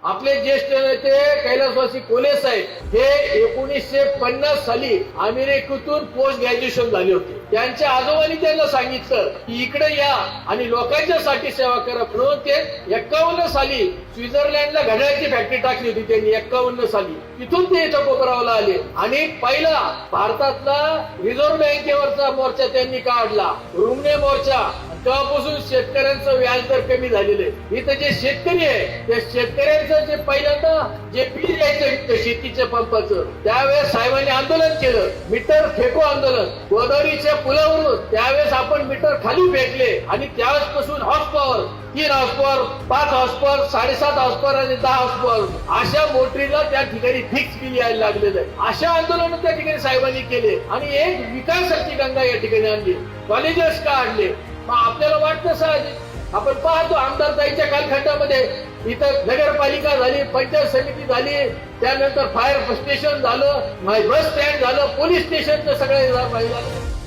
आपले ज्येष्ठ नेते कैलासवासी कोले साहेब हे 1950 साली अमेरिकेतून पोस्ट ग्रॅज्युएशन झाले होते. त्यांच्या आजोबांनी त्यांना सांगितलं की इकडे या आणि लोकांच्या साठी सेवा करा म्हणून ते 51 साली स्वित्झर्लंडला घड्याळाची फॅक्टरी टाकली होती त्यांनी 51 साली. तिथून ते इथं कोपरावला आले आणि पहिला भारतातला रिझर्व्ह बँकेवरचा मोर्चा त्यांनी काढला, रुमणे मोर्चा. तेव्हापासून शेतकऱ्यांचं व्याजदर कमी झालेलं आहे. इथं जे शेतकरी आहे त्या शेतकऱ्यांचं जे पहिल्यांदा जे बिल यायचं शेतीच्या पंपाचं त्यावेळेस साहेबांनी आंदोलन केलं, मीटर फेको आंदोलन. गोदावरीच्या पुलावरून त्यावेळेस आपण मीटर खाली फेकले आणि त्यावेळेसपासून horse power 3 horse power 5 horse power 7.5 horse power आणि 10 हॉर्स पॉवर अशा मोटरीला त्या ठिकाणी फिक्स बिल यायला लागलेलं आहे. अशा आंदोलन त्या ठिकाणी साहेबांनी केले आणि एक विकासाची गंगा या ठिकाणी आणली, कॉलेजेस काढले. मग आपल्याला वाटतं साहजिक आपण पाहतो आमदारताईच्या कालखंडामध्ये इथं नगरपालिका झाली, पंचायत समिती झाली, त्यानंतर फायर स्टेशन झालं, बस स्टँड झालं, पोलीस स्टेशनचं सगळं झालं.